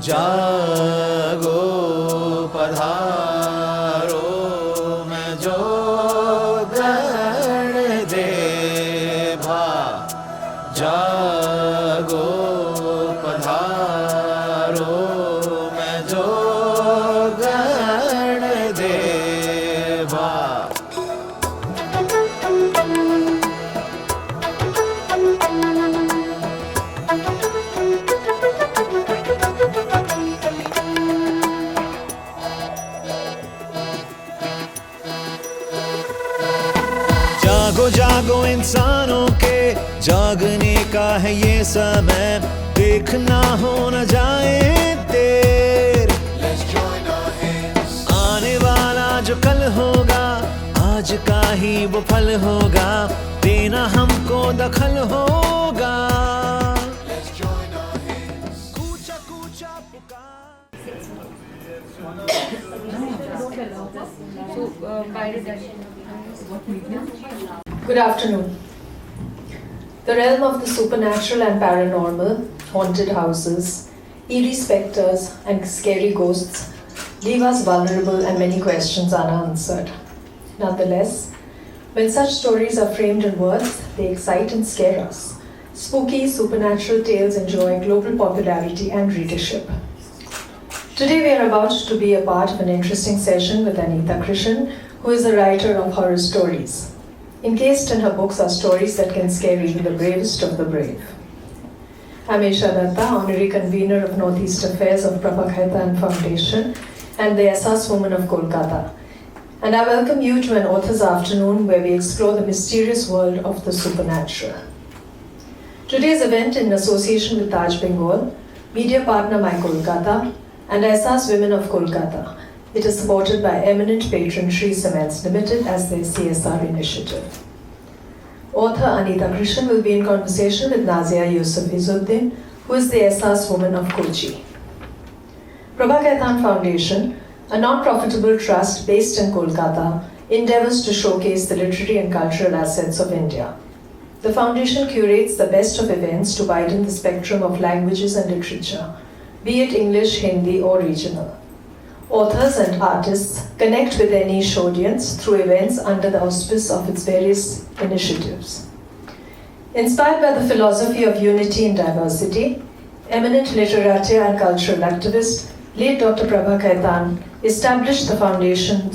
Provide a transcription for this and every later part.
जागो पधारो मैं जो गण देवा जागो पधारो मैं जो गण देवा जागो जागो इंसानों के जागने का है ये समय देखना हो न जाए देर आने वाला जो कल होगा आज का ही वो फल होगा देना हमको दखल होगा कूचा कूचा पुकार Good afternoon. The realm of the supernatural and paranormal, haunted houses, eerie specters, and scary ghosts leave us vulnerable and many questions unanswered. Nonetheless, when such stories are framed in words, they excite and scare us. Spooky, supernatural tales enjoy global popularity and readership. Today we are about to be a part of an interesting session with Anita, Krishan, who is a writer of horror stories. Encased in her books are stories that can scare even the bravest of the brave. I'm Isha Datta, Honorary Convener of Northeast Affairs of Prabha Foundation and the Essas Women of Kolkata. And I welcome you to an author's afternoon where we explore the mysterious world of the supernatural. Today's event, in association with Taj Bengal, media partner My Kolkata, and Essas Women of Kolkata. It is supported by eminent patron Shree Cements Limited as their CSR initiative. Author Anita Krishan will be in conversation with Nazia Yusuf Izzuddin, who is the Essas Woman of Kochi. Prabha Foundation, a non-profitable trust based in Kolkata, endeavors to showcase the literary and cultural assets of India. The foundation curates the best of events to widen the spectrum of languages and literature, be it English, Hindi, or regional. Authors and artists connect with their niche audience through events under the auspice of its various initiatives. Inspired by the philosophy of unity in diversity, eminent literati and cultural activist, late Dr. Prabha Khaitan established the foundation,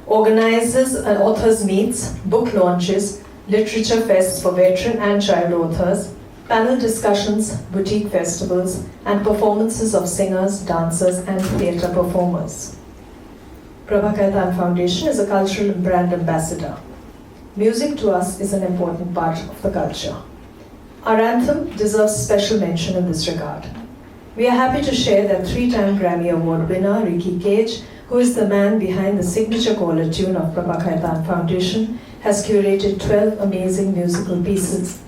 organizes authors' meets, book launches, literature fests for veteran and child authors, panel discussions, boutique festivals, and performances of singers, dancers, and theatre performers. Prabha Khaitan Foundation is a cultural brand ambassador. Music to us is an important part of the culture. Our anthem deserves special mention in this regard. We are happy to share that 3-time Grammy Award winner Ricky Cage, who is the man behind the signature caller tune of Prabha Khaitan Foundation, has curated 12 amazing musical pieces.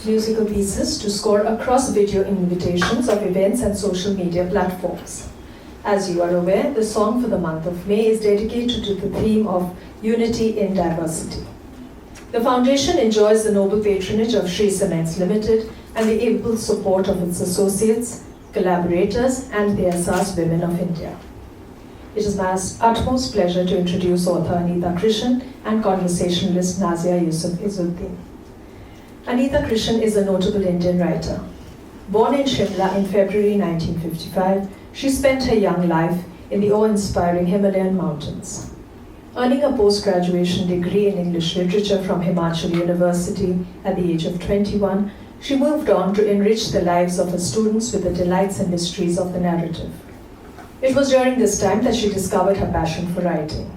To score across video invitations of events and social media platforms. As you are aware, the song for the month of May is dedicated to the theme of unity in diversity. The foundation enjoys the noble patronage of Shree Cements Limited and the able support of its associates, collaborators, and the Essas Women of India. It is my utmost pleasure to introduce author Anita Krishan and conversationalist Nazia Yusuf Izzuddin. Anita Krishan is a notable Indian writer. Born in Shimla in February 1955, she spent her young life in the awe-inspiring Himalayan mountains. Earning a post-graduation degree in English literature from Himachal University at the age of 21, she moved on to enrich the lives of her students with the delights and mysteries of the narrative. It was during this time that she discovered her passion for writing.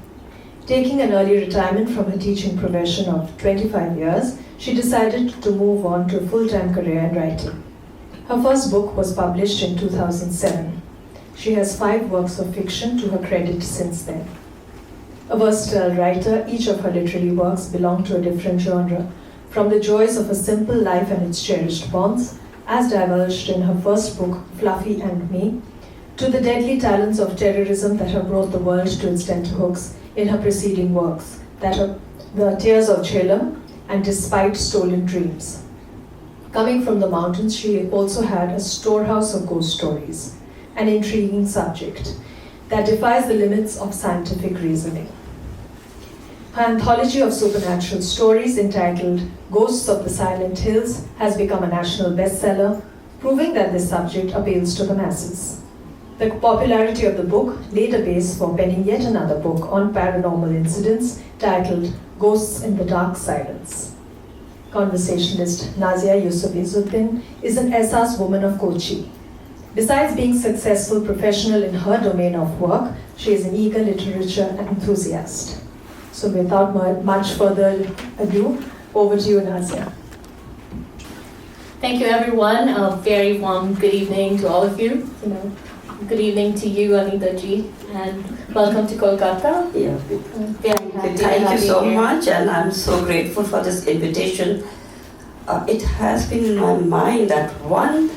Taking an early retirement from her teaching profession of 25 years, she decided to move on to a full-time career in writing. Her first book was published in 2007. She has 5 works of fiction to her credit since then. A versatile writer, each of her literary works belong to a different genre, from the joys of a simple life and its cherished bonds, as divulged in her first book, Fluffy and Me, to the deadly talents of terrorism that have brought the world to its tenterhooks in her preceding works, that The Tears of Jhelum, and Despite Stolen Dreams. Coming from the mountains, she also had a storehouse of ghost stories, an intriguing subject that defies the limits of scientific reasoning. Her anthology of supernatural stories entitled Ghosts of the Silent Hills has become a national bestseller, proving that this subject appeals to the masses. The popularity of the book laid a base for penning yet another book on paranormal incidents titled Ghosts in the Dark Silence. Conversationalist Nazia Yusuf Izzuddin is an Essas woman of Kochi. Besides being successful professional in her domain of work, she is an eager literature enthusiast. So without much further ado, over to you, Nazia. Thank you, everyone. A very warm good evening to all of you. Good evening to you, Anita ji, and welcome to Kolkata. Yeah. Very happy to Thank have you so here. much, and I'm so grateful for this invitation. It has been in my mind that one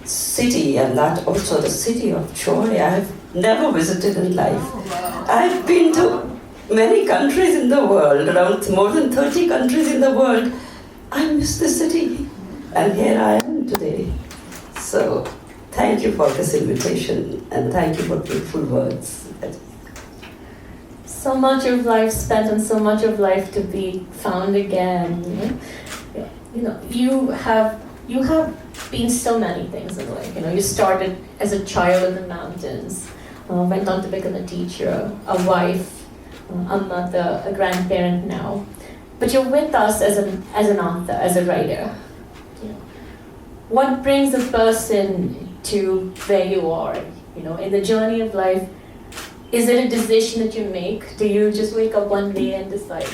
city, and that also the city of joy, I've never visited in life. I've been to many countries in the world, around more than 30 countries in the world. I miss the city, and here I am today. So thank you for this invitation, and thank you for beautiful words. So much of life spent and so much of life to be found again. You have been so many things in life. You started as a child in the mountains, went on to become a teacher, a wife, a mother, a grandparent now. But you're with us as an author, as a writer. What brings a person to where you are, in the journey of life? Is it a decision that you make? Do you just wake up one day and decide,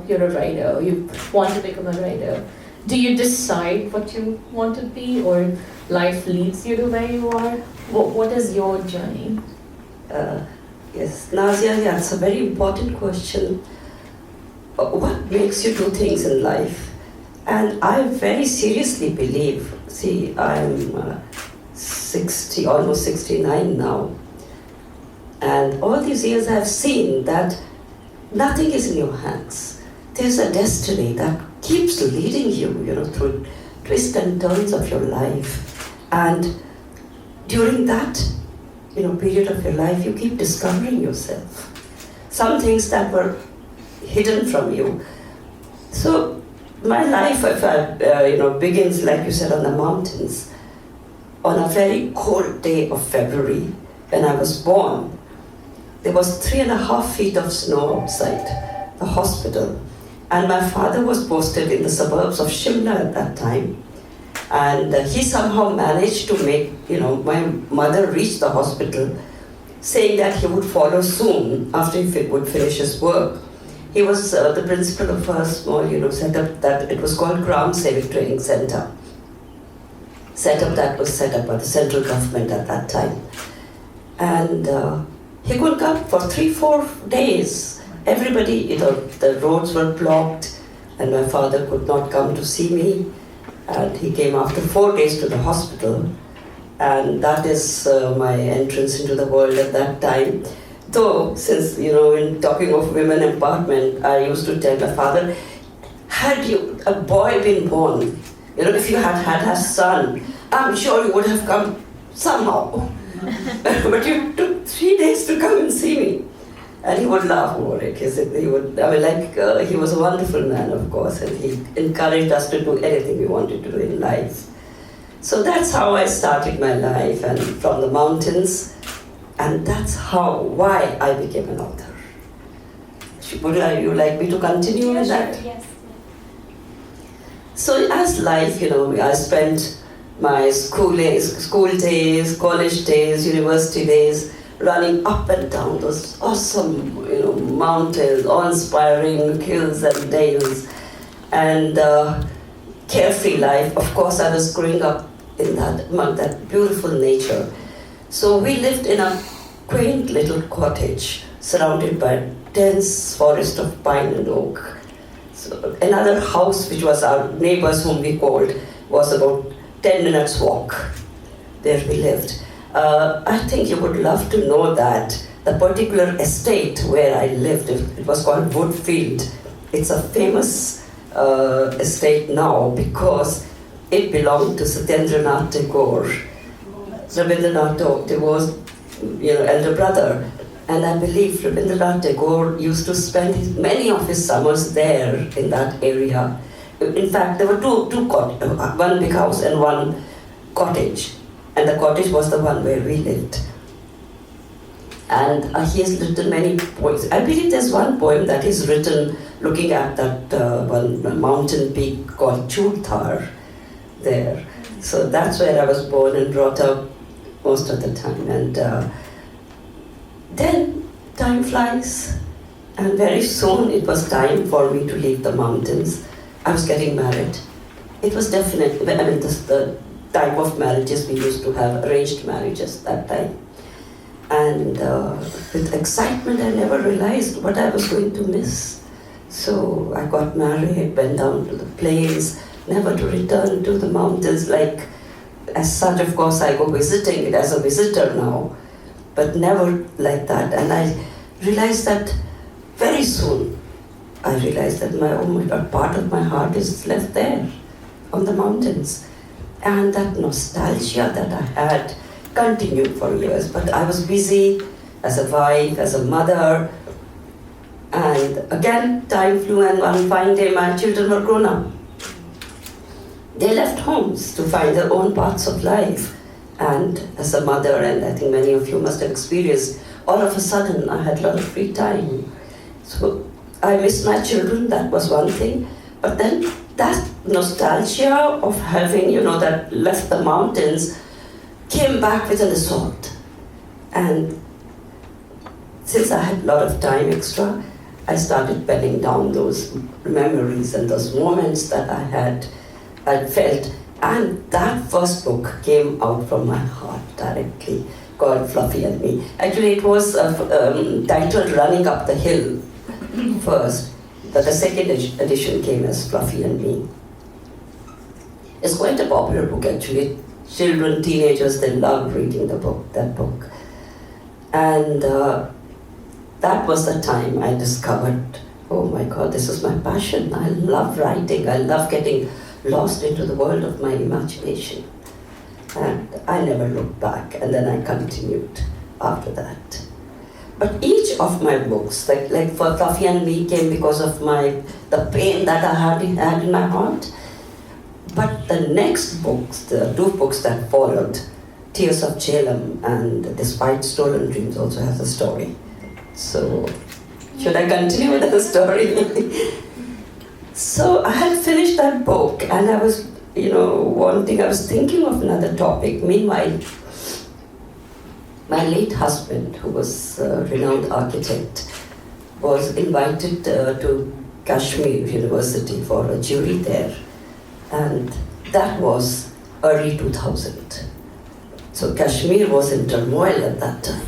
you're a writer, or you want to become a writer? Do you decide what you want to be, or life leads you to where you are? What is your journey? Yes, Nazia, that's a very important question. What makes you do things in life? And I very seriously believe, I'm 60, almost 69 now. And all these years I've seen that nothing is in your hands. There's a destiny that keeps leading you, through twists and turns of your life. And during that, period of your life, you keep discovering yourself. Some things that were hidden from you. So my life, begins, like you said, on the mountains. On a very cold day of February, when I was born, there was 3.5 feet of snow outside the hospital. And my father was posted in the suburbs of Shimla at that time. And he somehow managed to make, my mother reach the hospital, saying that he would follow soon after he would finish his work. He was the principal of a small, setup that it was called Gram Saving Training Center. Setup that was set up by the central government at that time. And he could come for 3-4 days. Everybody, the roads were blocked, and my father could not come to see me. And he came after 4 days to the hospital. And that is my entrance into the world at that time. Though, since, in talking of women empowerment, I used to tell my father, had a boy been born, if you had a son, I'm sure you would have come somehow. But you took 3 days to come and see me. And he would laugh over it. He was a wonderful man, of course, and he encouraged us to do anything we wanted to do in life. So that's how I started my life, and from the mountains, and that's why I became an author. Would you like me to continue with that? Yes. So as life, I spent my school days, college days, university days, running up and down those awesome, mountains, awe-inspiring hills and dales, and carefree life. Of course, I was growing up among that beautiful nature. So we lived in a quaint little cottage surrounded by a dense forest of pine and oak. So another house, which was our neighbors whom we called, was about 10 minutes walk. There we lived. I think you would love to know that the particular estate where I lived, it was called Woodfield it's a famous estate now because it belonged to Satyendranath Tagore. Rabindranath Tagore's elder brother. And I believe Rabindranath Tagore used to spend many of his summers there in that area. In fact, there were two one big house and one cottage. And the cottage was the one where we lived. And he has written many poems. I believe there's one poem that he's written looking at that one mountain peak called Churthar there. So that's where I was born and brought up most of the time. And then time flies. And very soon it was time for me to leave the mountains. I was getting married. It was definitely, the type of marriages we used to have, arranged marriages that time. And with excitement, I never realized what I was going to miss. So I got married, went down to the plains, never to return to the mountains. Like, as such, of course, I go visiting it as a visitor now, but never like that. And I realized that very soon, I realized that a part of my heart is left there, on the mountains. And that nostalgia that I had continued for years, but I was busy as a wife, as a mother, and again time flew, and one fine day my children were grown up. They left homes to find their own paths of life, and as a mother, and I think many of you must have experienced, all of a sudden I had a lot of free time. So I missed my children, that was one thing, but then that nostalgia of having, that left the mountains came back with an assault. And since I had a lot of time extra, I started penning down those memories and those moments that I felt. And that first book came out from my heart directly, called Fluffy and Me. Actually, it was titled Running Up the Hill first, but the second edition came as Fluffy and Me. It's quite a popular book, actually. Children, teenagers, they love reading that book. And that was the time I discovered, oh my God, this is my passion. I love writing. I love getting lost into the world of my imagination. And I never looked back, and then I continued after that. But each of my books, like for Fluffy and Me, came because of the pain that I had in my heart. But the next books, the two books that followed, Tears of Jhelum and Despite Stolen Dreams, also has a story. So, should I continue with the story? So I had finished that book, and I was, I was thinking of another topic. Meanwhile, my late husband, who was a renowned architect, was invited to Kashmir University for a jury there. And that was early 2000. So Kashmir was in turmoil at that time.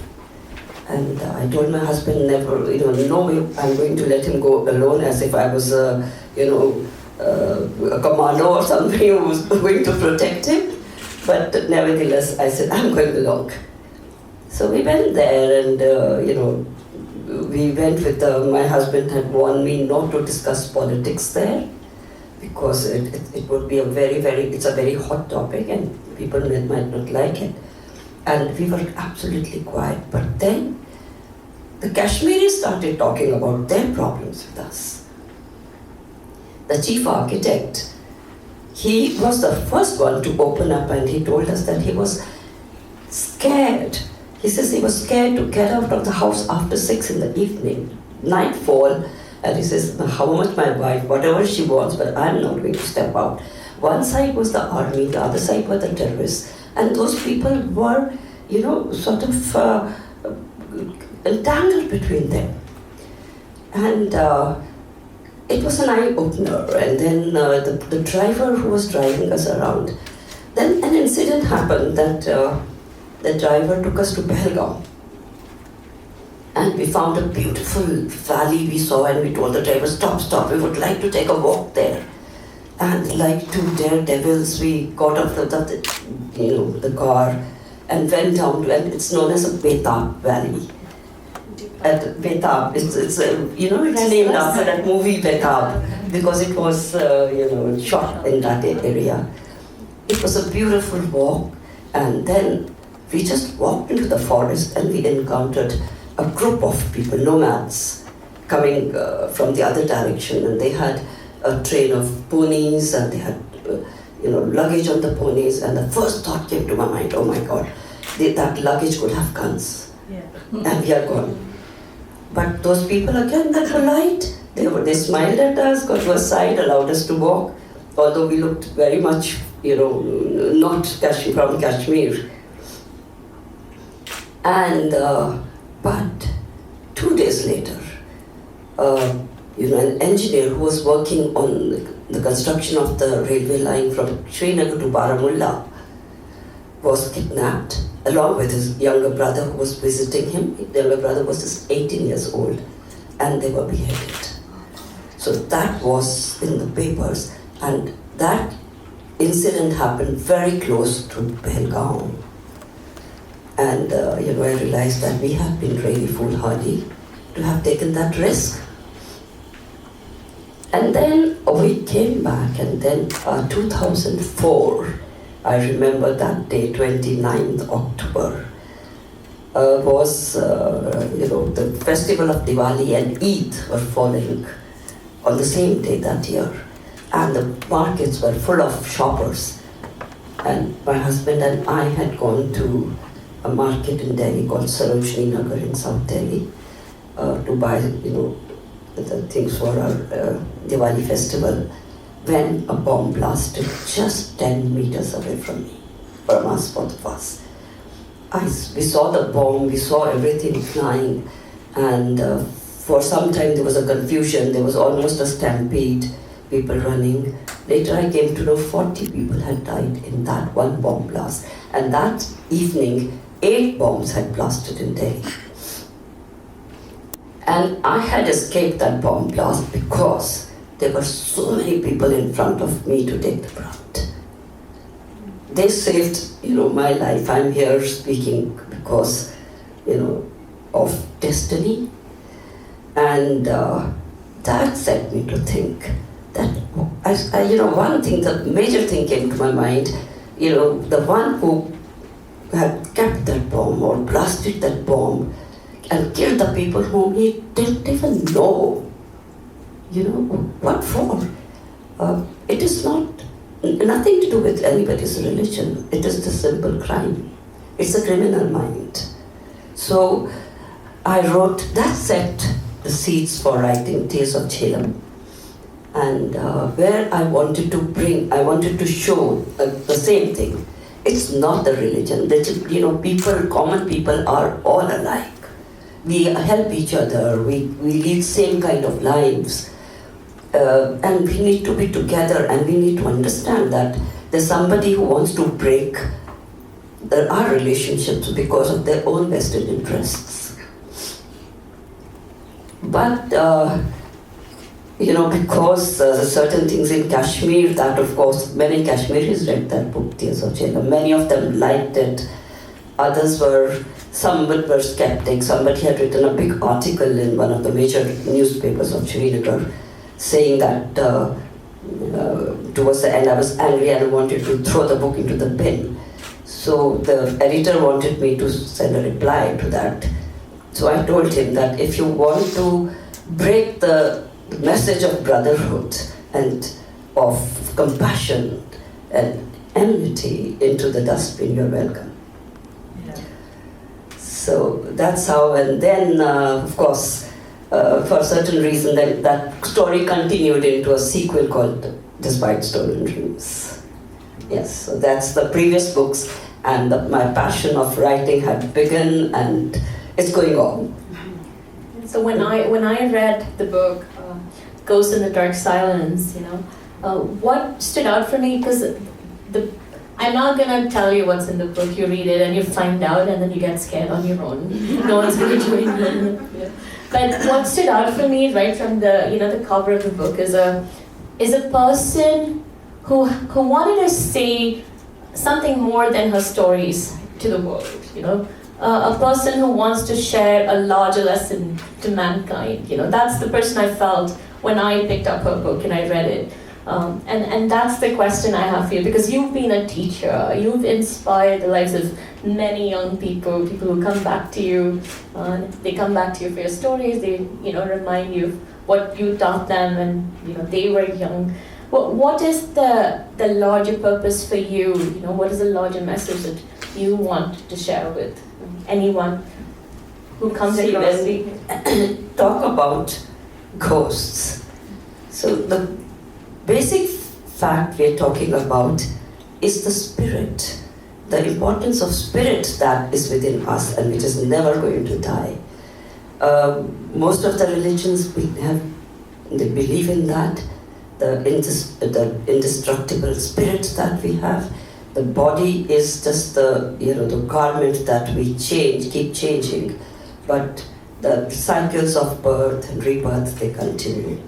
And I told my husband never, no way I'm going to let him go alone, as if I was a commando or somebody who was going to protect him. But nevertheless, I said, I'm going along. So we went there, and we went with, my husband had warned me not to discuss politics there, because it would be it's a very hot topic and people might not like it. And we were absolutely quiet. But then the Kashmiris started talking about their problems with us. The chief architect, he was the first one to open up, and he told us that he was scared. He says he was scared to get out of the house after 6 in the evening, nightfall. And he says, how much my wife, whatever she wants, but I'm not going to step out. One side was the army, the other side were the terrorists. And those people were, sort of entangled between them. And it was an eye-opener. And then the driver who was driving us around, then an incident happened that the driver took us to Pahalgam. And we found a beautiful valley we saw, and we told the driver, stop, we would like to take a walk there. And like two daredevils, we got off the car and went down to, and it's known as a Betap Valley. at Betab. It's named after that movie Betab because it was shot in that area. It was a beautiful walk, and then we just walked into the forest and we encountered a group of people, nomads, coming from the other direction, and they had a train of ponies and they had luggage on the ponies, and the first thought came to my mind, oh my God, that luggage could have guns, and we are gone. But those people again, they're polite. They smiled at us, got to a side, allowed us to walk, although we looked very much, not from Kashmir. And but 2 days later, an engineer who was working on the construction of the railway line from Srinagar to Baramulla was kidnapped along with his younger brother who was visiting him. The younger brother was just 18 years old, and they were beheaded. So that was in the papers, and that incident happened very close to Pahalgam. And I realized that we have been really foolhardy to have taken that risk. And then we came back, and then 2004, I remember that day, 29th October, was the festival of Diwali and Eid were falling on the same day that year, and the markets were full of shoppers. And my husband and I had gone to a market in Delhi called Sarojini Nagar in South Delhi to buy, the things for our Diwali festival, when a bomb blasted just 10 meters away from me, from us, both of us. We saw the bomb, we saw everything flying, and for some time there was a confusion, there was almost a stampede, people running. Later I came to know 40 people had died in that one bomb blast, and that evening 8 bombs had blasted in Delhi. And I had escaped that bomb blast because there were so many people in front of me to take the brunt. They saved, my life. I'm here speaking because, of destiny. And that set me to think that, one thing, the major thing came to my mind, the one who had kept that bomb or blasted that bomb and killed the people whom he didn't even know. What for? It is nothing to do with anybody's religion. It is the simple crime. It's a criminal mind. So I wrote, that set the seeds for writing Tales of Jhelum. And where I wanted to show the same thing. It's not the religion. Common people are all alike. We help each other, we lead same kind of lives, and we need to be together, and we need to understand that there's somebody who wants to break our relationships because of their own vested interests. But, because certain things in Kashmir, that of course, many Kashmiris read that book, Tears of Jhelum. Many of them liked it, some were skeptics. Somebody had written a big article in one of the major newspapers of Srinagar saying that towards the end I was angry and I wanted to throw the book into the bin. So the editor wanted me to send a reply to that. So I told him that if you want to break the message of brotherhood and of compassion and enmity into the dustbin, you're welcome. So that's how, and then of course, for a certain reason, then that story continued into a sequel called Despite Stolen Dreams. Yes, so that's the previous books, and my passion of writing had begun, and it's going on. So when I read the book, Ghost in the Dark Silence, what stood out for me, because I'm not gonna tell you what's in the book. You read it and you find out, and then you get scared on your own. No one's gonna join you. But what stood out for me, right from the cover of the book, is a person who wanted to say something more than her stories to the world. a person who wants to share a larger lesson to mankind. That's the person I felt when I picked up her book and I read it. And that's the question I have for you, because you've been a teacher, you've inspired the lives of many young people who come back to you. They come back to you for your stories. They, remind you of what you taught them when they were young. What is the larger purpose for you? What is the larger message that you want to share with anyone who comes across? When we talk about ghosts, so the basic fact we're talking about is the spirit, the importance of spirit that is within us and which is never going to die. Most of the religions they believe in that, the indestructible spirit that we have. The body is just the garment that we keep changing, but the cycles of birth and rebirth, they continue.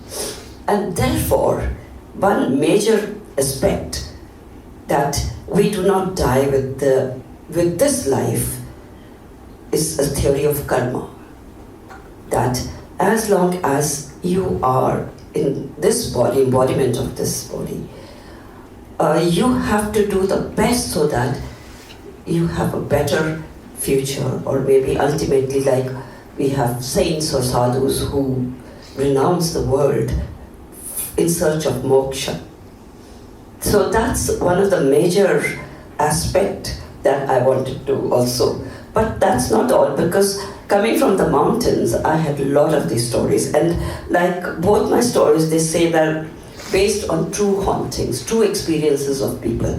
And therefore, one major aspect that we do not die with this life is a theory of karma. That as long as you are in this body, embodiment of this body, you have to do the best so that you have a better future, or maybe ultimately, like we have saints or sadhus who renounce the world in search of moksha. So that's one of the major aspects that I wanted to also. But that's not all, because coming from the mountains, I had a lot of these stories. And like both my stories, they say that based on true hauntings, true experiences of people.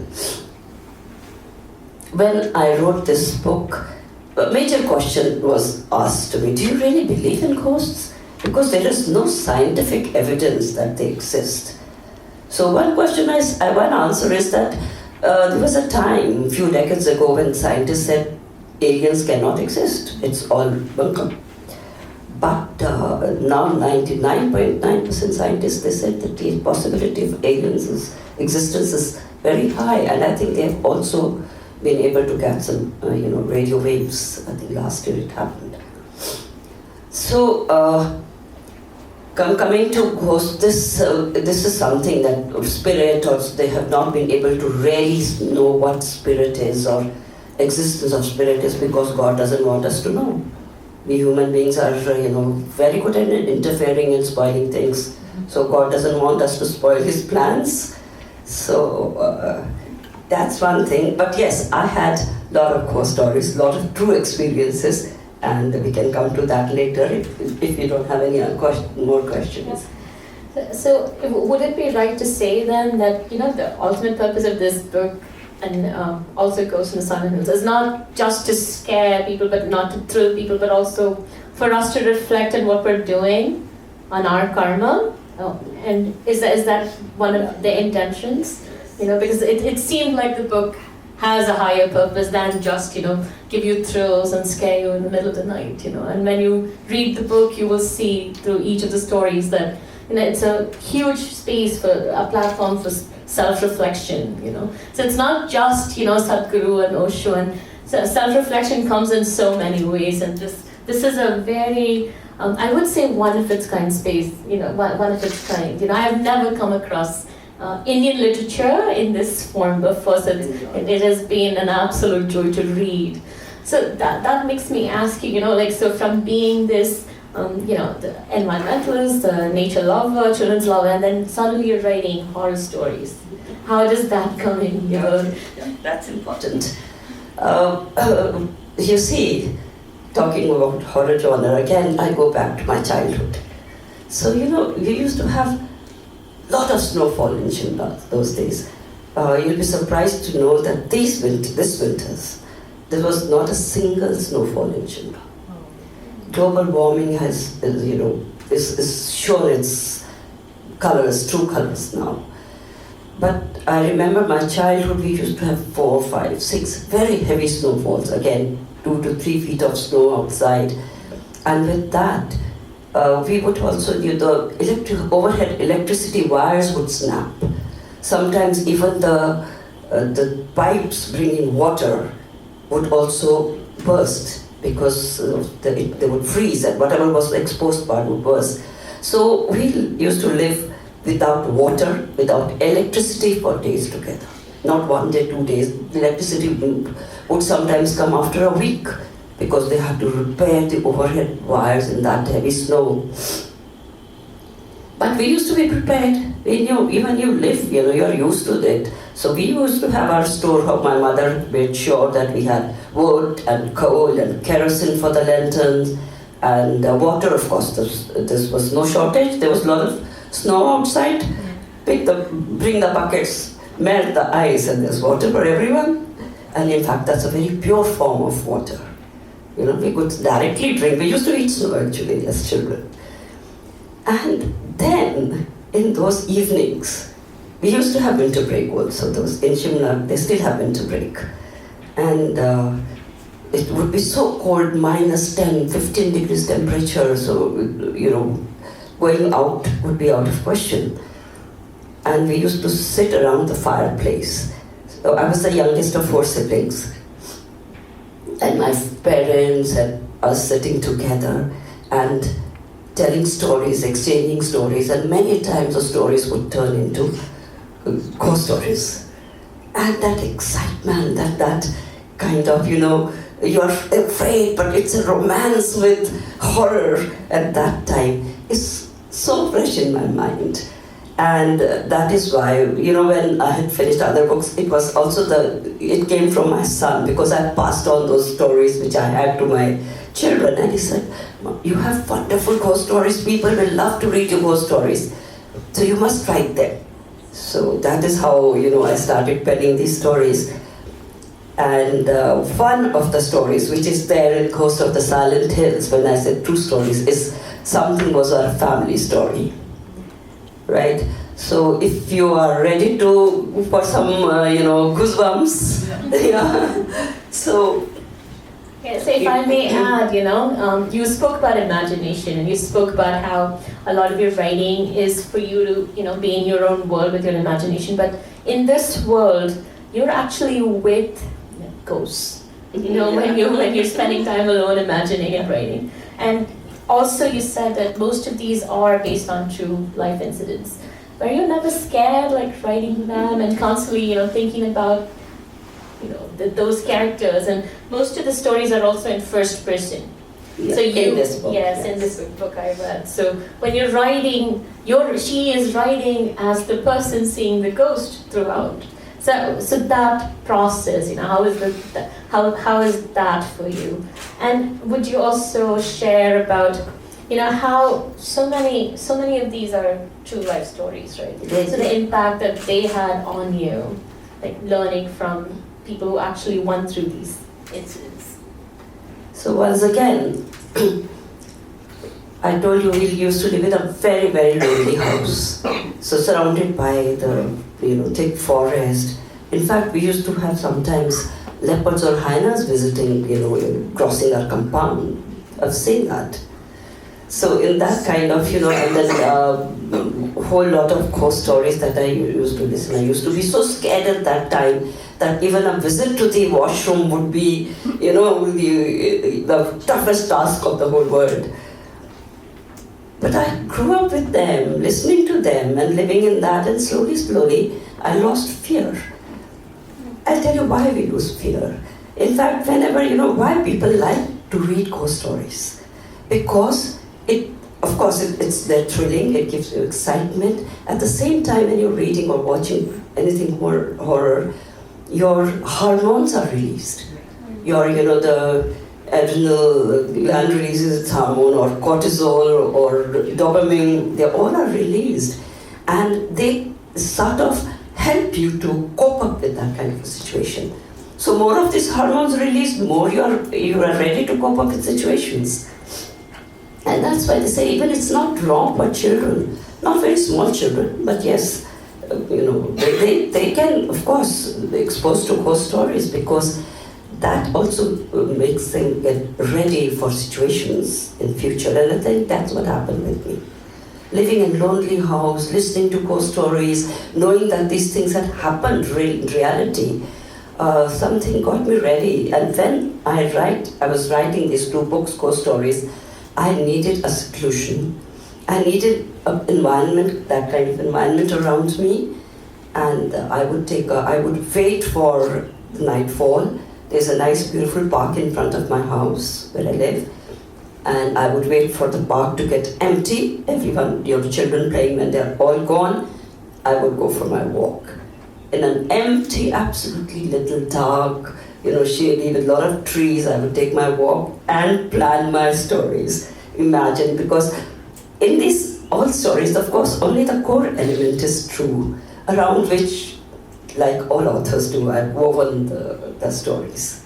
When I wrote this book, a major question was asked to me, do you really believe in ghosts? Because there is no scientific evidence that they exist. So one answer is that there was a time, a few decades ago, when scientists said aliens cannot exist. It's all bunkum. But now 99.9% scientists, they said that the possibility of aliens' existence is very high, and I think they've also been able to get some radio waves. I think last year it happened. So coming to ghosts, this is something that spirit, or they have not been able to really know what spirit is or existence of spirit is, because God doesn't want us to know. We human beings are very good at interfering and spoiling things. So God doesn't want us to spoil His plans. So that's one thing. But yes, I had a lot of ghost stories, a lot of true experiences, and we can come to that later if you don't have any more questions. So would it be right to say then that the ultimate purpose of this book, and also Ghosts in the Sun and Hills, is not just to scare people, but not to thrill people, but also for us to reflect on what we're doing, on our karma? And is that one of the intentions? Because it seemed like the book has a higher purpose than just, give you thrills and scare you in the middle of the night, And when you read the book, you will see through each of the stories that, it's a huge space for a platform for self-reflection, So it's not just, Sadhguru and Osho, and so self-reflection comes in so many ways, and this is a very, I would say, one of its kind space, one of its kind. I have never come across Indian literature in this form before, so it has been an absolute joy to read. So that makes me ask you, so from being this, the environmentalist, the nature lover, children's lover, and then suddenly you're writing horror stories. How does that come in? Yeah, that's important. You see, talking about horror genre, again, I go back to my childhood. So, we used to have a lot of snowfall in Shimla those days. You'll be surprised to know that this winters, there was not a single snowfall in Shimla. Global warming is shown its colors, true colors now. But I remember my childhood, we used to have 4, 5, 6 very heavy snowfalls, again 2 to 3 feet of snow outside. And with that, we would also, the overhead electricity wires would snap. Sometimes even the pipes bringing water would also burst. because they would freeze and whatever was the exposed part would burst. So we used to live without water, without electricity for days together. Not 1 day, 2 days. Electricity would sometimes come after a week because they had to repair the overhead wires in that heavy snow. But we used to be prepared. We knew, even you live, you're used to it. So we used to have our storehouse. My mother made sure that we had wood and coal and kerosene for the lanterns and water, of course. There was no shortage. There was a lot of snow outside. Bring the buckets, melt the ice, and there's water for everyone. And in fact, that's a very pure form of water. We could directly drink. We used to eat snow actually as children. And then, in those evenings, we used to have winter break also. In Shimla, they still have winter break. And it would be so cold, minus 10, 15 degrees temperature, so, going out would be out of question. And we used to sit around the fireplace. So I was the youngest of 4 siblings. And my parents and us sitting together and telling stories, exchanging stories, and many times the stories would turn into ghost stories. And that excitement, that kind of, you're afraid, but it's a romance with horror at that time is so fresh in my mind. And that is why, when I had finished other books, it was also it came from my son, because I passed on those stories which I had to my children. And he said, "You have wonderful ghost stories. People will love to read your ghost stories. So you must write them." So that is how, I started penning these stories. And one of the stories, which is there in Ghost of the Silent Hills, when I said true stories, is something was our family story. Right? So if you are ready for some, goosebumps, yeah. So if I may add, you spoke about imagination, and you spoke about how a lot of your writing is for you to, be in your own world with your imagination. But in this world, you're actually with ghosts. When you're spending time alone, imagining and writing. And also, you said that most of these are based on true life incidents. Were you never scared, writing them and constantly, thinking about, those characters? And most of the stories are also in first person. Yeah, So in this book. Yes, in this book I read. So when you're writing, she is writing as the person seeing the ghost throughout. So that process, how is that for you? And would you also share about, how so many of these are true life stories, right? So the impact that they had on you, learning from people who actually went through these incidents. So once again, I told you we used to live in a very, very lonely house. So surrounded by the, thick forest. In fact, we used to have sometimes leopards or hyenas visiting, crossing our compound. I've seen that. So in that kind of, and then a whole lot of ghost stories that I used to listen. I used to be so scared at that time that even a visit to the washroom would be, the toughest task of the whole world. But I grew up with them, listening to them and living in that, and slowly, I lost fear. I'll tell you why we lose fear. In fact, whenever, why people like to read ghost stories. Because it's they're thrilling, it gives you excitement. At the same time, when you're reading or watching anything horror, your hormones are released. The adrenal gland releases its hormone, or cortisol, or dopamine, they all are released. And they sort of help you to cope up with that kind of a situation. So more of these hormones released, more you are ready to cope up with situations. And that's why they say even it's not wrong for children, not very small children, but yes, they can, of course, be exposed to ghost stories, because that also makes them get ready for situations in future. And I think that's what happened with me. Living in a lonely house, listening to ghost stories, knowing that these things had happened in reality, something got me ready. And when I was writing these 2 books, ghost stories, I needed a seclusion. I needed an environment, that kind of environment around me. And I would wait for the nightfall. There's a nice, beautiful park in front of my house where I live. And I would wait for the park to get empty. Everyone, children playing, when they're all gone, I would go for my walk. In an empty, absolutely little dark, shady with a lot of trees, I would take my walk and plan my stories. Imagine, because in these all stories, of course, only the core element is true, around which, like all authors do, I've woven the stories.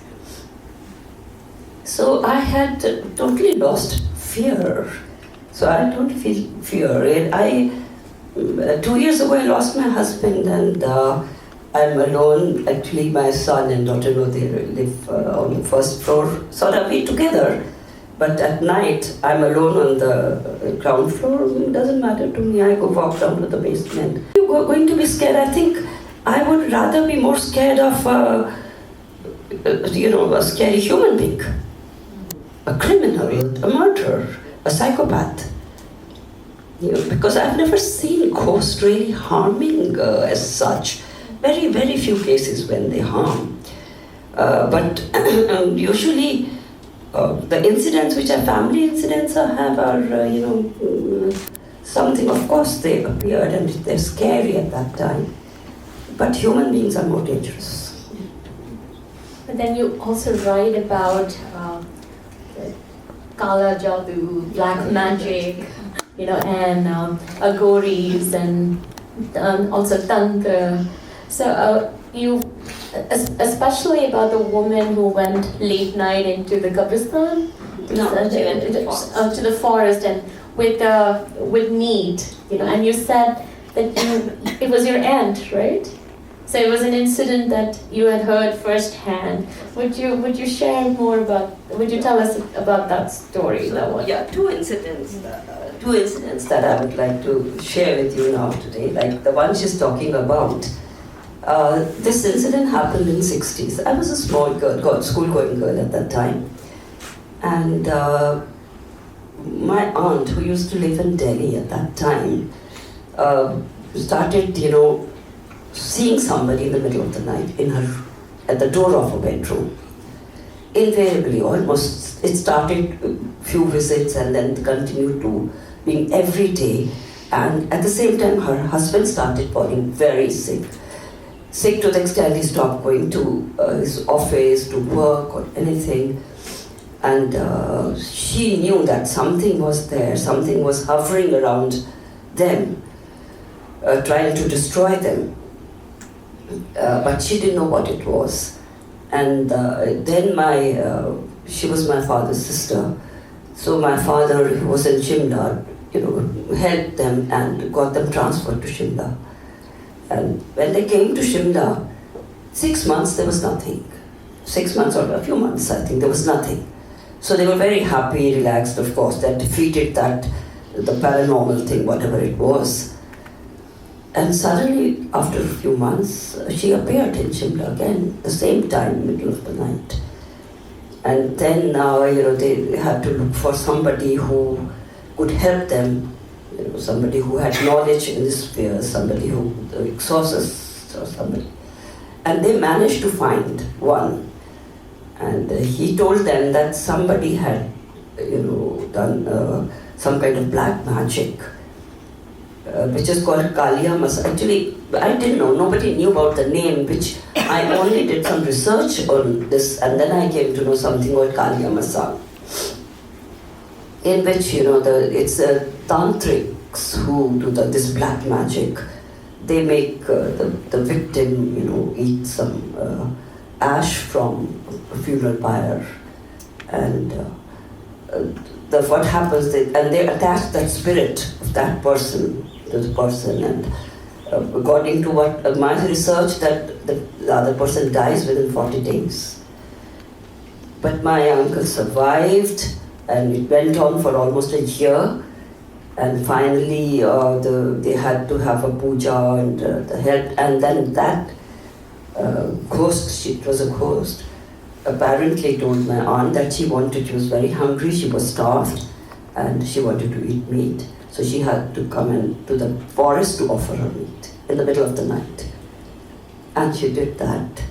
So I had totally lost fear. So I don't feel fear. And 2 years ago, I lost my husband, and I'm alone. Actually, my son and daughter-in-law, they live on the first floor. So we together. But at night, I'm alone on the ground floor. It doesn't matter to me. I go walk down to the basement. You're going to be scared. I think I would rather be more scared of a scary human being, a criminal, a murderer, a psychopath. Because I've never seen ghosts really harming as such. Very, very few cases when they harm. But usually, the incidents which are family incidents are something. Of course, they appeared and they're scary at that time. But human beings are more dangerous. But then you also write about Kala Jadoo, black magic, and agoris and also tantra. So you, especially about the woman who went late night into the Kabristan, to the forest and with need, and you said that it was your aunt, right? So it was an incident that you had heard firsthand. Would you share more about? Would you tell us about that story? That one? Yeah, two incidents that I would like to share with you now today. Like the one she's talking about. This incident happened in '60s. I was a small girl, school-going girl at that time, and my aunt, who used to live in Delhi at that time, started, seeing somebody in the middle of the night at the door of her bedroom. Invariably, almost, it started a few visits and then continued to being every day. And at the same time, her husband started falling very sick. Sick to the extent he stopped going to his office, to work or anything. And she knew that something was there, something was hovering around them, trying to destroy them. But she didn't know what it was. And then she was my father's sister. So my father, who was in Shimla, helped them and got them transferred to Shimla. And when they came to Shimla, 6 months there was nothing. 6 months or a few months, I think, there was nothing. So they were very happy, relaxed, of course. That defeated the paranormal thing, whatever it was. And suddenly, after a few months, she appeared in Shimla again, the same time, middle of the night. And then, they had to look for somebody who could help them, somebody who had knowledge in this sphere, somebody who, the exorcist or somebody. And they managed to find one. And he told them that somebody had, done some kind of black magic, which is called Kaliya Masal. Actually, I didn't know, nobody knew about the name, which I only did some research on this, and then I came to know something called Kaliya Masal, in which, it's tantrics who do this black magic. They make the victim, eat some ash from a funeral pyre, and what happens, they attach that spirit of that person to the person, and according to what my research, that the other person dies within 40 days. But my uncle survived, and it went on for almost a year, and finally they had to have a puja and the help, and then that ghost. It was a ghost. Apparently told my aunt that she was very hungry, she was starved, and she wanted to eat meat. So she had to come into the forest to offer her meat in the middle of the night. And she did that.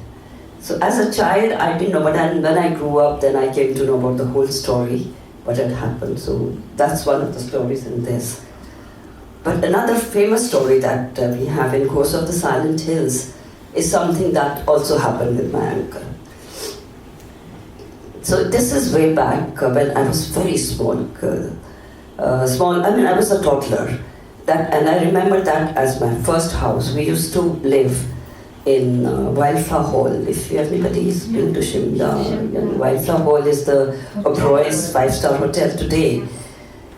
So as a child, I didn't know, but then when I grew up, then I came to know about the whole story, what had happened. So that's one of the stories in this. But another famous story that we have in Course of the Silent Hills is something that also happened with my uncle. So this is way back when I was very small girl. I was a toddler. And I remember that as my first house. We used to live in Wildflower Hall. If anybody's been to Shimla, Wildflower Hall is the Oberoi's 5-star hotel today.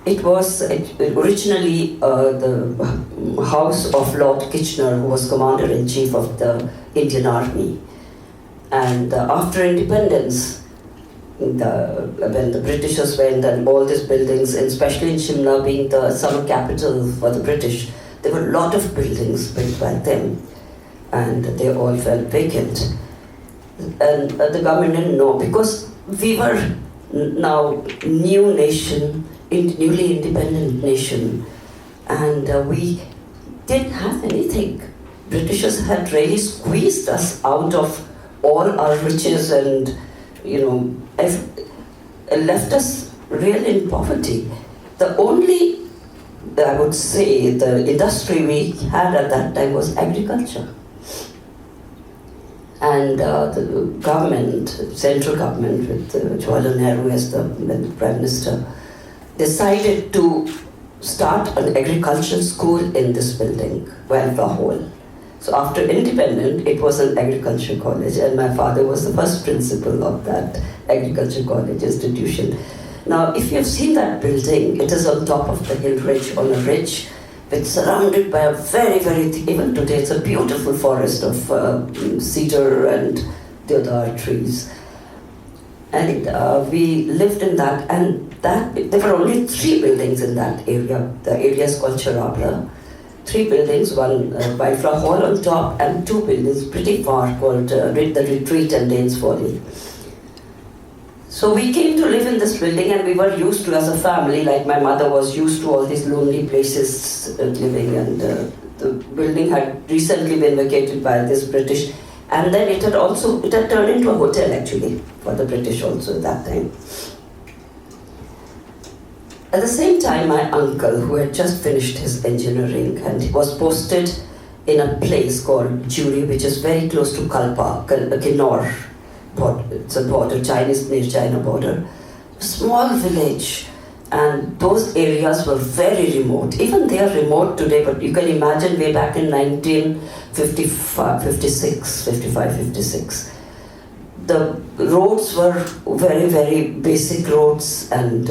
It was originally the house of Lord Kitchener, who was Commander-in-Chief of the Indian Army. And after independence, when the Britishers went and all these buildings, and especially in Shimla being the summer capital for the British, there were a lot of buildings built by them, and they all fell vacant. And the government didn't know, because we were now new nation, newly independent nation, and we didn't have anything. Britishers had really squeezed us out of all our riches and, left us really in poverty. The only, I would say, the industry we had at that time was agriculture. And the government, central government, with Jawaharlal Nehru as the Prime Minister, decided to start an agricultural school in this building, Wildflower Hall. So after independence, it was an agriculture college, and my father was the first principal of that agriculture college institution. Now, if you've seen that building, it is on top of the hill ridge, on a ridge, it's surrounded by a very, very thick, even today, it's a beautiful forest of cedar and deodar trees. And we lived in that, and there were only 3 buildings in that area. The area is called Charabla. 3 buildings, one Wildflower Hall on top, and 2 buildings pretty far called the Retreat and Danes Folly. So we came to live in this building, and we were used to, as a family, like my mother was used to all these lonely places living, and the building had recently been vacated by this British, and then it had turned into a hotel actually for the British also at that time. At the same time, my uncle, who had just finished his engineering, and he was posted in a place called Juri, which is very close to Kalpa, Kinnaur. It's a border, near China border. A small village, and those areas were very remote. Even they are remote today, but you can imagine way back in 1955, 56. The roads were very, very basic roads, and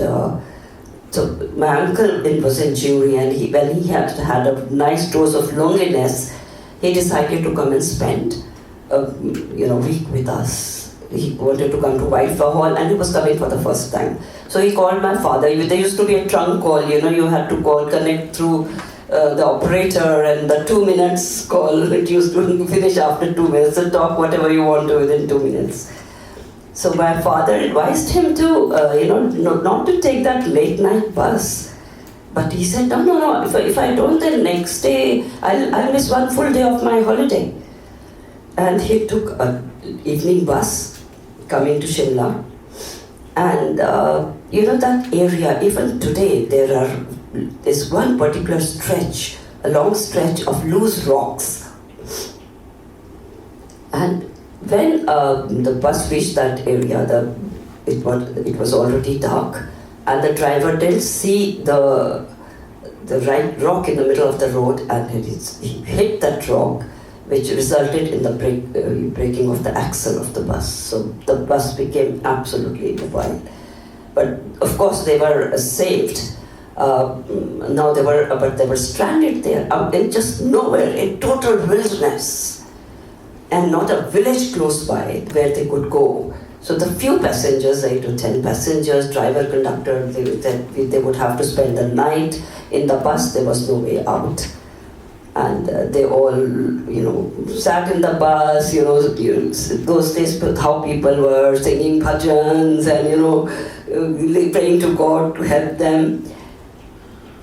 so my uncle was in Jewry, and when he had a nice dose of loneliness, he decided to come and spend a week with us. He wanted to come to Wildflower Hall, and he was coming for the first time. So he called my father. There used to be a trunk call, you had to connect through the operator, and the 2 minutes call, it used to finish after 2 minutes, so talk whatever you want to within 2 minutes. So my father advised him to, not to take that late night bus. But he said, no, if I don't, then next day, I'll miss 1 full day of my holiday. And he took an evening bus coming to Shimla. And that area, even today, there's one particular stretch, a long stretch of loose rocks. And when the bus reached that area, it was already dark, and the driver didn't see the right rock in the middle of the road, and he hit that rock, which resulted in the breaking of the axle of the bus. So the bus became absolutely immobile. But of course they were saved. But they were stranded there in just nowhere, in total wilderness, and not a village close by where they could go. So the few passengers, 8 to 10 passengers, driver, conductor, they would have to spend the night in the bus. There was no way out. And they all, sat in the bus, those days how people were singing bhajans and, praying to God to help them.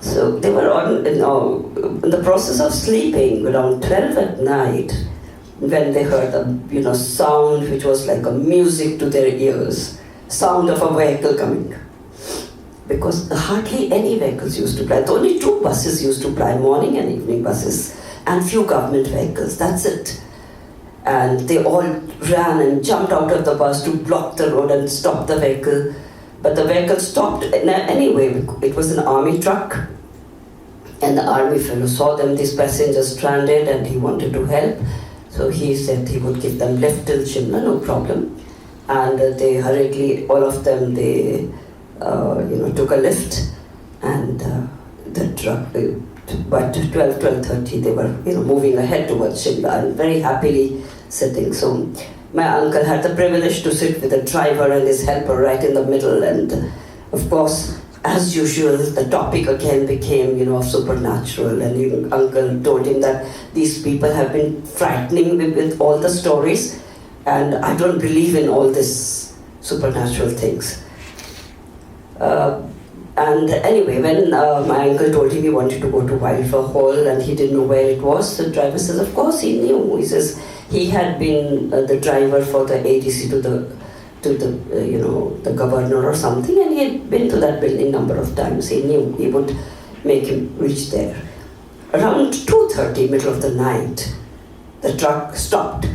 So they were in the process of sleeping around 12 at night when they heard a, sound which was like a music to their ears, sound of a vehicle coming. Because hardly any vehicles used to ply. Only 2 buses used to ply, morning and evening buses, and few government vehicles, that's it. And they all ran and jumped out of the bus to block the road and stop the vehicle. But the vehicle stopped anyway. It was an army truck. And the army fellow saw them, these passengers stranded, and he wanted to help. So he said he would give them lift till Shimla, no problem. And they hurriedly, all of them, they took a lift, and the truck, by 12:30, they were, moving ahead towards Shimla and very happily sitting. So my uncle had the privilege to sit with the driver and his helper right in the middle, and of course, as usual, the topic again became, of supernatural, and uncle told him that these people have been frightening me with all the stories, and I don't believe in all this supernatural things. And anyway, when my uncle told him he wanted to go to Wildflower Hall and he didn't know where it was, the driver says, of course he knew. He says he had been the driver for the ADC to the governor or something, and he had been to that building number of times. He knew he would make him reach there. Around 2:30, middle of the night, the truck stopped,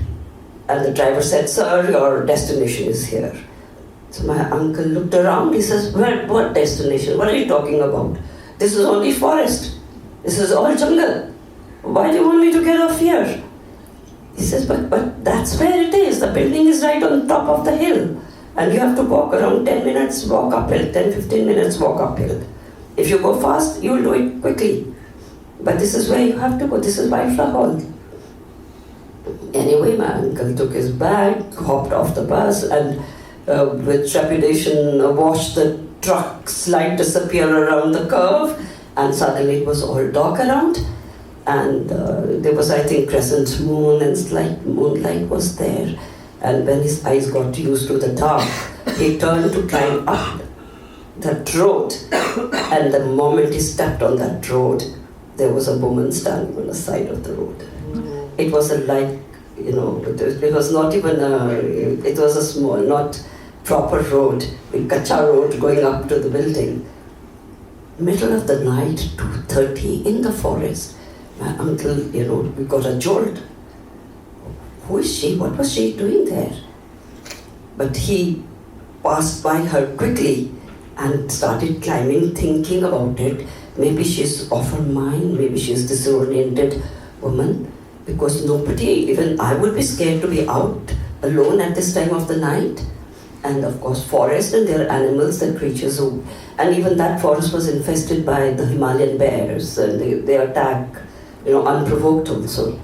and the driver said, "Sir, your destination is here." So my uncle looked around. He says, "What destination? What are you talking about? This is only forest. This is all jungle. Why do you want me to get off here?" He says, but that's where it is. The building is right on top of the hill. And you have to walk around 10 minutes, walk uphill, 10-15 minutes, walk uphill. If you go fast, you'll do it quickly. But this is where you have to go. This is Wildflower Hall. Anyway, my uncle took his bag, hopped off the bus, and with trepidation watched the truck's light disappear around the curve, and suddenly it was all dark around. And there was, I think, crescent moon, and slight moonlight was there. And when his eyes got used to the dark, he turned to climb up that road. And the moment he stepped on that road, there was a woman standing on the side of the road. It was it was not even it was a small, not proper road, a kacha road going up to the building. Middle of the night, 2:30, in the forest. My uncle, we got a jolt. Who is she? What was she doing there? But he passed by her quickly and started climbing, thinking about it. Maybe she's off her mind, maybe she's disoriented woman, because nobody, even I would be scared to be out alone at this time of the night. And of course, forest, and there are animals, the creatures who, and even that forest was infested by the Himalayan bears, and they attack, unprovoked also.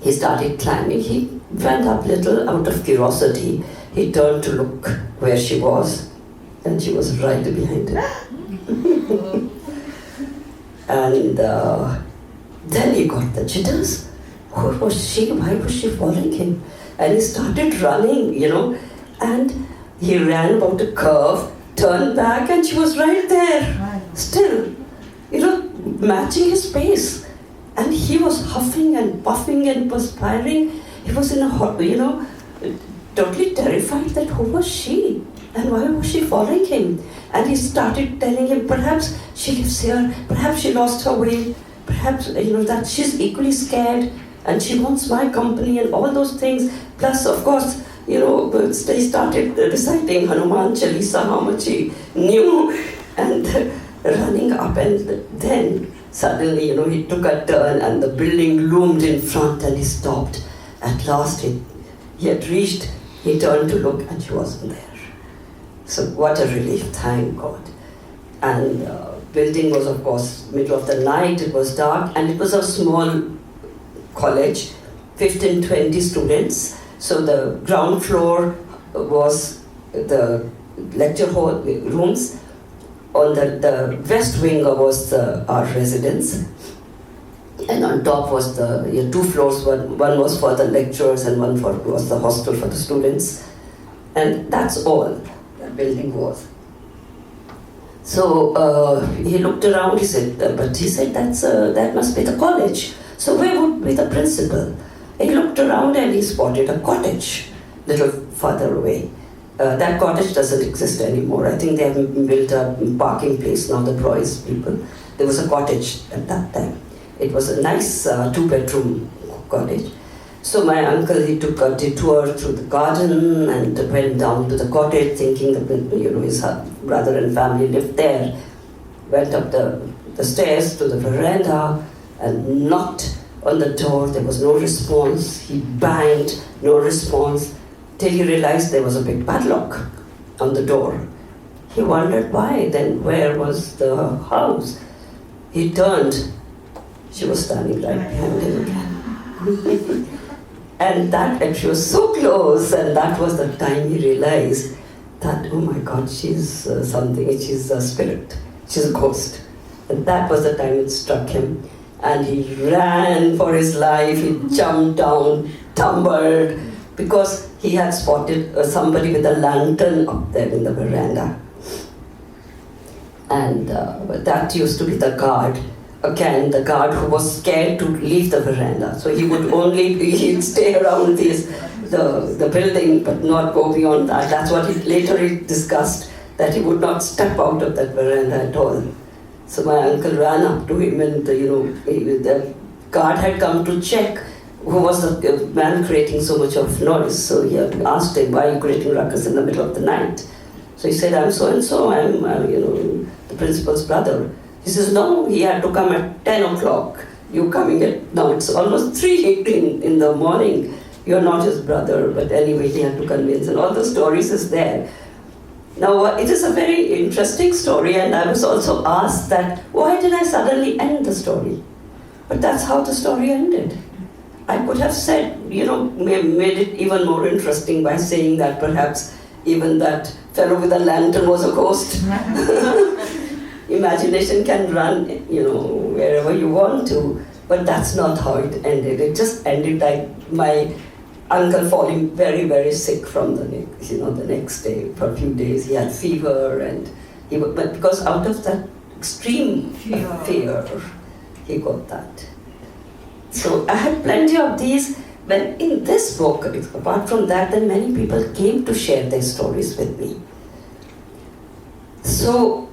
He started climbing. He went up little out of curiosity. He turned to look where she was, and she was right behind him. And then he got the jitters. Who was she? Why was she following him? And he started running, and he ran about a curve, turned back, and she was right there, still, matching his pace. And he was huffing and puffing and perspiring. He was in a, totally terrified that who was she? And why was she following him? And he started telling him, perhaps she lives here, perhaps she lost her way, perhaps, that she's equally scared and she wants my company and all those things. Plus, of course, he started reciting Hanuman Chalisa, how much he knew, and running up. And then suddenly, he took a turn and the building loomed in front and he stopped. At last, he had reached, he turned to look and she wasn't there. So what a relief, thank God. And building was, of course, middle of the night, it was dark, and it was a small college, 15-20 students. So the ground floor was the lecture hall rooms. On the west wing was our residence. And on top was the 2 floors. One was for the lecturers and one was the hostel for the students. And that's all that building was. So he looked around, he said, that must be the college. So where would be the principal? He looked around and he spotted a cottage little further away. That cottage doesn't exist anymore. I think they have built a parking place now, the Broyes people. There was a cottage at that time. It was a nice 2-bedroom cottage. So my uncle, he took a detour through the garden and went down to the cottage thinking that his brother and family lived there. Went up the stairs to the veranda and knocked on the door. There was no response. He banged, no response, till he realized there was a big padlock on the door. He wondered why, then where was the house? He turned. She was standing right behind him again. And she was so close, and that was the time he realized that, oh my God, she's something, she's a spirit, she's a ghost. And that was the time it struck him. And he ran for his life, he jumped down, tumbled, because he had spotted somebody with a lantern up there in the veranda. And that used to be the guard. Again, the guard who was scared to leave the veranda. So he would he'd stay around the building, but not go beyond that. That's what he later discussed, that he would not step out of that veranda at all. So my uncle ran up to him and, the guard had come to check who was the man creating so much of noise. So he had asked him, why are you creating ruckus in the middle of the night? So he said, I'm so-and-so, I'm, the principal's brother. He says, no, he had to come at 10 o'clock. You're coming at, now it's almost 3 in the morning. You're not his brother, but anyway, he had to convince, and all the stories is there. Now, it is a very interesting story, and I was also asked that, why did I suddenly end the story? But that's how the story ended. I could have said, made it even more interesting by saying that perhaps even that fellow with the lantern was a ghost. Imagination can run, wherever you want to, but that's not how it ended. It just ended like my uncle falling very, very sick from the next day. For a few days, he had fever, and but because out of that extreme fear, he got that. So I had plenty of these. But in this book, apart from that, then many people came to share their stories with me. So,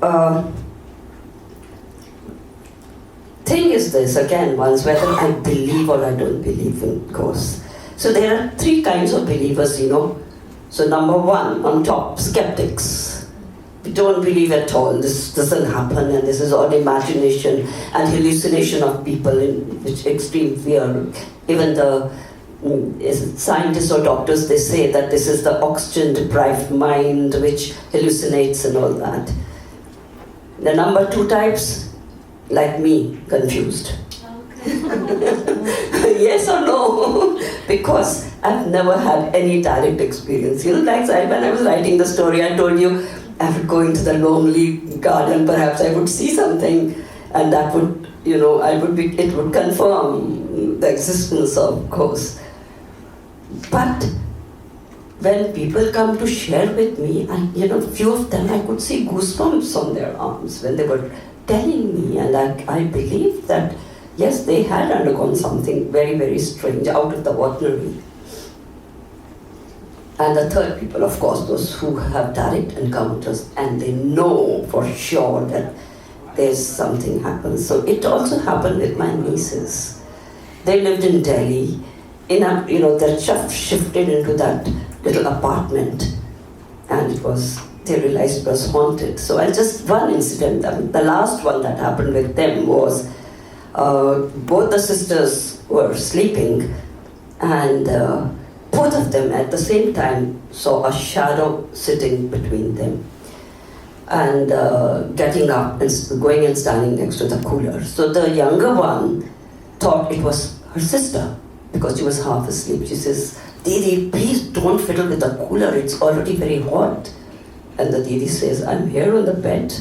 thing is this, again, once, whether I believe or I don't believe in ghosts. So there are 3 kinds of believers, So number 1, on top, skeptics. We don't believe at all, this doesn't happen, and this is all imagination and hallucination of people in which extreme fear. Even the scientists or doctors, they say that this is the oxygen-deprived mind which hallucinates and all that. The number 2 types, like me, confused. Yes or no? Because I've never had any direct experience. Like when I was writing the story, I told you I would go into the lonely garden, perhaps I would see something, and that would, it would confirm the existence of ghosts. But when people come to share with me, few of them, I could see goosebumps on their arms when they were telling me, and I believe that, yes, they had undergone something very, very strange, out of the ordinary. And the third people, of course, those who have direct encounters, and they know for sure that there's something happens. So it also happened with my nieces. They lived in Delhi. They shifted into that little apartment, and they realized it was haunted. So one incident, the last one that happened with them was, both the sisters were sleeping, and both of them at the same time saw a shadow sitting between them, and getting up and going and standing next to the cooler. So the younger one thought it was her sister, because she was half asleep. She says, Didi, please don't fiddle with the cooler, it's already very hot. And the Didi says, I'm here on the bed,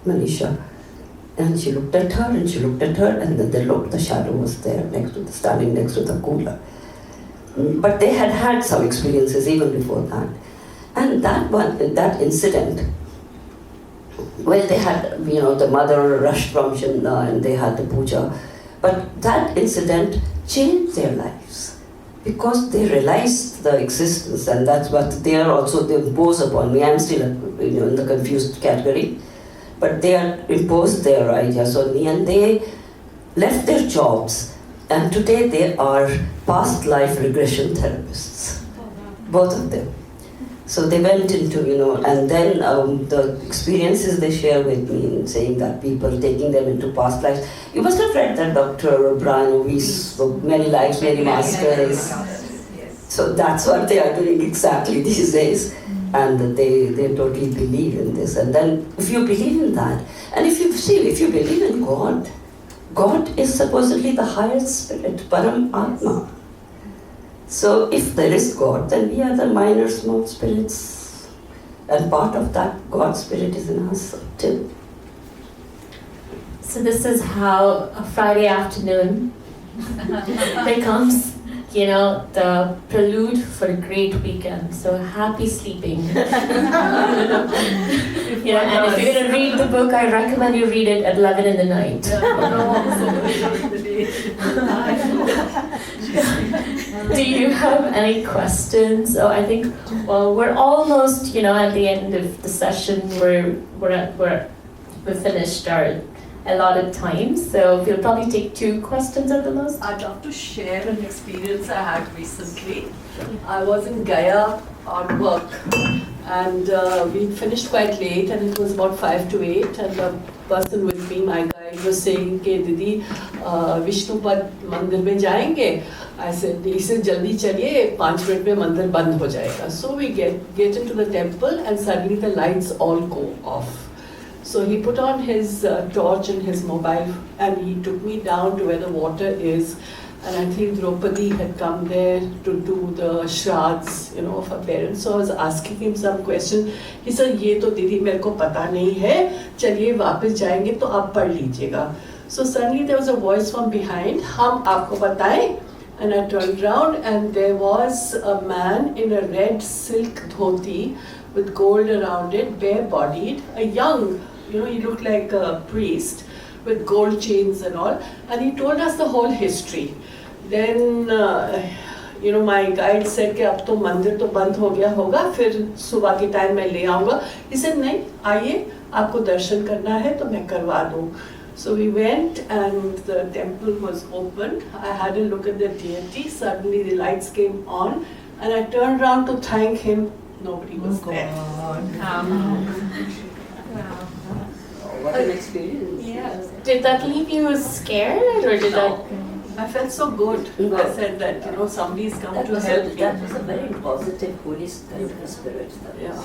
Manisha. And she looked at her and she looked at her, and then the shadow was there standing next to the cooler. But they had had some experiences even before that. And that incident, well, they had, the mother rushed from Shimla and they had the puja. But that incident changed their lives because they realized the existence, and that's what they impose upon me. I'm still, in the confused category. But they are imposed their ideas on me, and they left their jobs, and today they are past life regression therapists, both of them. So they went into, and then the experiences they share with me, saying that people taking them into past lives. You must have read that Dr. Brian Ovi's book, Many Lives, Many Masters. So that's what they are doing exactly these days. And they totally believe in this. And then if you believe in that, and if you believe in God, God is supposedly the highest spirit, Param Atma. So if there is God, then we are the minor small spirits. And part of that God spirit is in us too. So this is how a Friday afternoon becomes, the prelude for a great weekend. So happy sleeping. And if you're going to read the book, I recommend you read it at 11 in the night. Do you have any questions? Oh, I think, well, we're almost, at the end of the session. We've finished our allotted time, so we'll probably take 2 questions at the most. I'd love to share an experience I had recently. I was in Gaya on work, and we finished quite late, and it was about 5 to 8, and the person with me, my guide, was saying, "Ke Didi, Vishnupad mandir mein jayenge?" I said, "Isse jaldi chaliye, 5 minute mein mandir band ho jayega." So we get into the temple, and suddenly the lights all go off. So he put on his torch and his mobile, and he took me down to where the water is. And I think Draupadi had come there to do the shraddhs, of her parents. So I was asking him some question. He said, "Ye to didi mere ko pata nahi hai. Chaliye वापस जाएंगे तो आप पढ़ लीजिएगा." So suddenly there was a voice from behind. "हम आपको बताएं." And I turned around, and there was a man in a red silk dhoti with gold around it, bare-bodied, a young, he looked like a priest with gold chains and all, and he told us the whole history. Then, my guide said कि अब तो मंदिर तो बंद हो गया होगा, फिर सुबह के टाइम मैं ले आऊँगा. He said, "नहीं, आइए, आपको दर्शन करना है तो मैं करवा दूँ." So we went, and the temple was open. I had a look at the deity. Suddenly the lights came on, and I turned around to thank him. Nobody was there. What an experience. Yeah. Did that leave you scared, or did that? I felt so good. I said that, somebody's come That to was help me. a very positive, holy spirit. Yeah.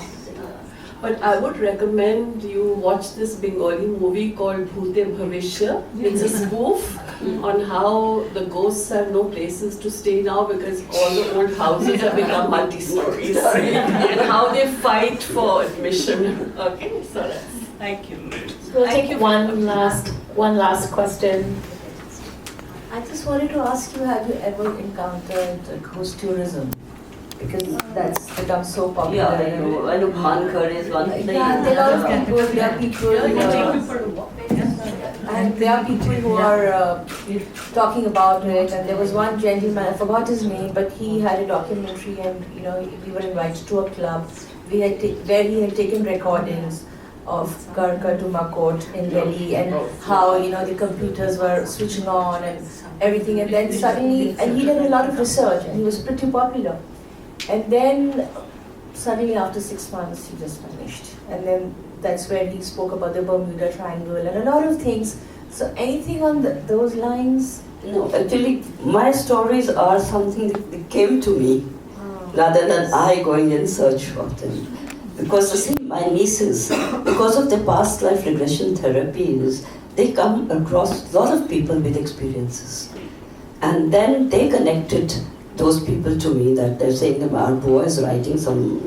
But I would recommend you watch this Bengali movie called Bhute Bhavishya. It's a spoof on how the ghosts have no places to stay now because all the old houses have become multi-stories. And how they fight for admission. Okay, so that's, thank you. We'll take one last question. I just wanted to ask you, have you ever encountered ghost tourism? Because that's become so popular. Yeah, I know Mankar is one thing. Yeah, there are a lot of people, there are people, and there are people who are talking about it. And there was one gentleman, I forgot his name, but he had a documentary, and we were invited to a club where he had taken recordings of Karka to Makot in Delhi, and how the computers were switching on and everything. And then suddenly, and he did a lot of research, and he was pretty popular. And then suddenly after 6 months he just vanished. And then that's where he spoke about the Bermuda Triangle and a lot of things. So anything on those lines? No, actually my stories are something that came to me rather than I going in search for them. Because my nieces, because of their past life regression therapies, they come across a lot of people with experiences. And then they connected those people to me, that they're saying about Boa is writing some,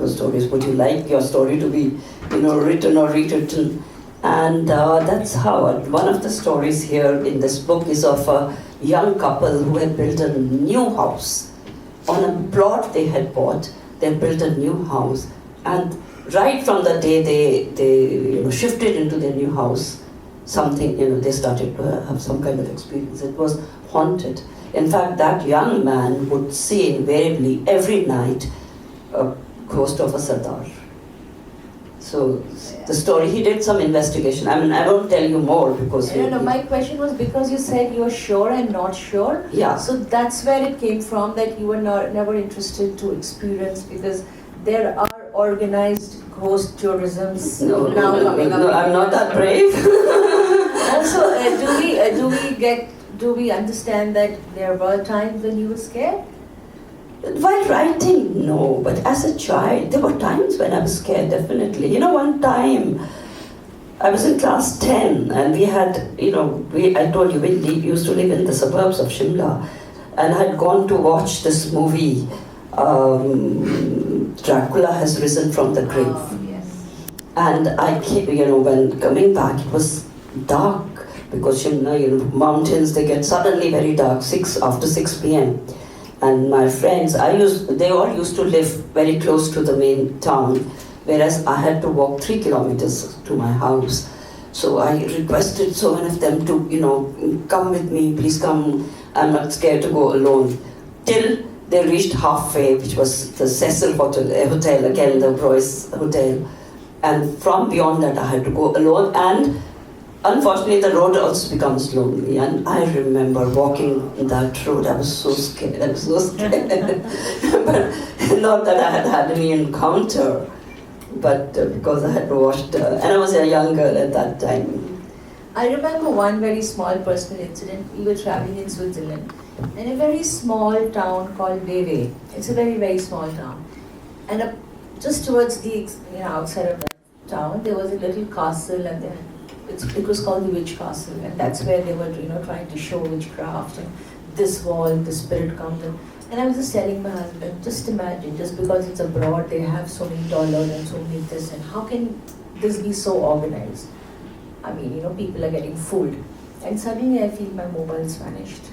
stories. Would you like your story to be, written or rewritten? And that's how one of the stories here in this book is of a young couple who had built a new house. On a plot they had bought, they had built a new house. And right from the day they shifted into their new house, something, they started to have some kind of experience. It was haunted. In fact, that young man would see invariably every night a ghost of a Sardar. So the story, he did some investigation. I mean, I won't tell you more because... No, my question was because you said you're sure and not sure. Yeah. So that's where it came from, that you were never interested to experience, because there are organized ghost tourisms No, coming up. I'm not that brave. Also, do we understand that there were times when you were scared? While writing, no, but as a child, there were times when I was scared, definitely. One time, I was in class 10 and we had, I told you, we used to live in the suburbs of Shimla, and I had gone to watch this movie, Dracula Has Risen from the Grave. Oh, yes. And I came, when coming back, it was dark, because Shimla, mountains, they get suddenly very dark, after 6 p.m. And my friends, they all used to live very close to the main town, whereas I had to walk 3 kilometers to my house. So I requested so many of them to, come with me, please come, I'm not scared to go alone. Till they reached halfway, which was the Cecil Hotel, again the Royce Hotel. And from beyond that I had to go alone, and unfortunately, the road also becomes lonely, and I remember walking that road. I was so scared. But not that I had had any encounter, but because I had watched, and I was a young girl at that time. I remember one very small personal incident. We were traveling in Switzerland, in a very small town called Vevey. It's a very, very small town. And just towards the outside of that town, there was a little castle, and it was called the Witch Castle, and that's where they were, trying to show witchcraft, and this wall, the spirit counter. And I was just telling my husband, just imagine, just because it's abroad, they have so many dollars and so many this, and how can this be so organized? I mean, people are getting fooled. And suddenly I feel my mobile's vanished.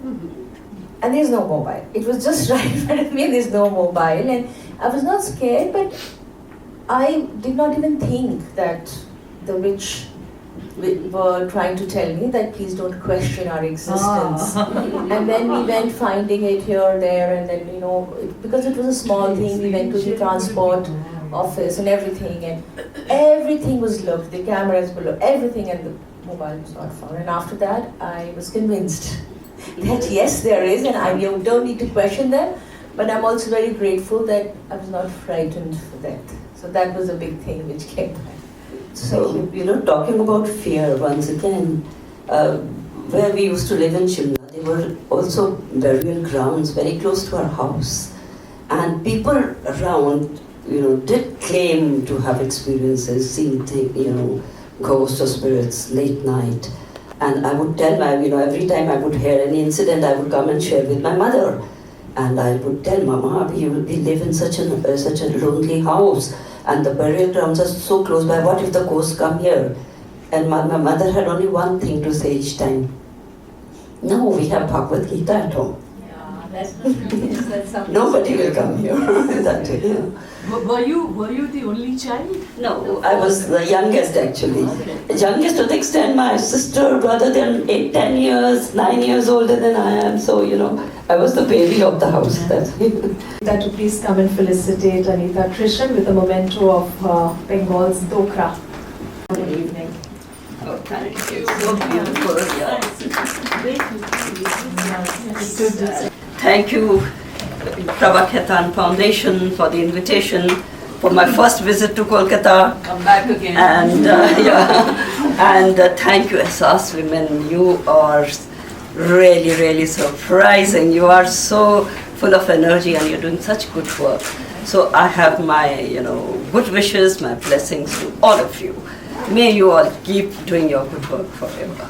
Mm-hmm. And there's no mobile. It was just right in front of me, there's no mobile. And I was not scared, but I did not even think that the witch were trying to tell me that please don't question our existence. And then we went finding it here, there, and then, because it was a small thing, we went to the transport office and everything was looked, the cameras were looked, everything, and the mobile was not found. And after that, I was convinced that yes, there is, and I don't need to question them, but I'm also very grateful that I was not frightened for death. So that was a big thing which came back. So, talking about fear once again, where we used to live in Shimla, there were also burial grounds very close to our house. And people around, did claim to have experiences, seeing things, ghosts or spirits late night. And I would tell every time I would hear any incident, I would come and share with my mother. And I would tell Mama, we live in such a lonely house, and the burial grounds are so close by. What if the ghosts come here? And my mother had only one thing to say each time. No, we have Bhagavad Gita at home. Yeah, that's something. Nobody will come here. That way, yeah. Were you the only child? No, I was the youngest actually. The youngest to the extent my sister, brother, they're 8, 10 years, 9 years older than I am. So, I was the baby of the house. That That to please come and felicitate Anita Krishan with a memento of Bengal's Dokra. Good evening. Oh, thank you. So beautiful. Thank you, Prabha Khaitan Foundation, for the invitation for my first visit to Kolkata. Come back again. And thank you, SAS Women. You are really, really surprising. You are so full of energy and you're doing such good work. So I have my, good wishes, my blessings to all of you. May you all keep doing your good work forever.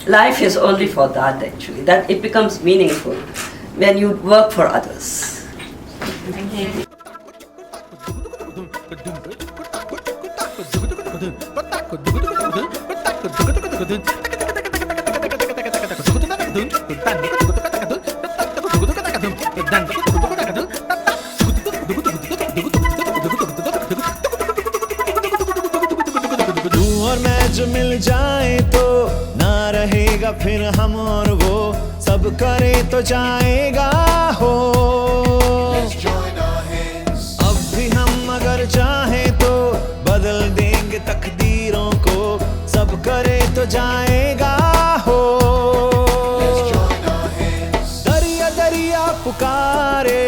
Life is only for that actually, that it becomes meaningful when you work for others. Thank you. तू और मैं जो मिल जाए तो ना रहेगा फिर हम और वो, सब करे तो जाएगा हो। अब भी हम अगर चाहें तो बदल देंगे तकदीरों को, सब करे तो जाएगा हो। दरिया दरिया पुकारे,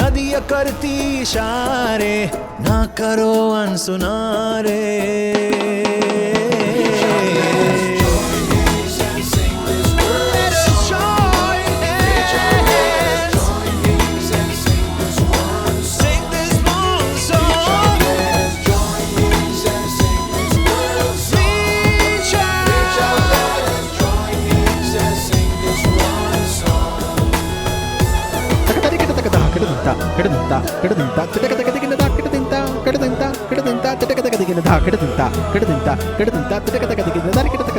नदियाँ करती इशारे, ना करो अनसुना रे। Kedinta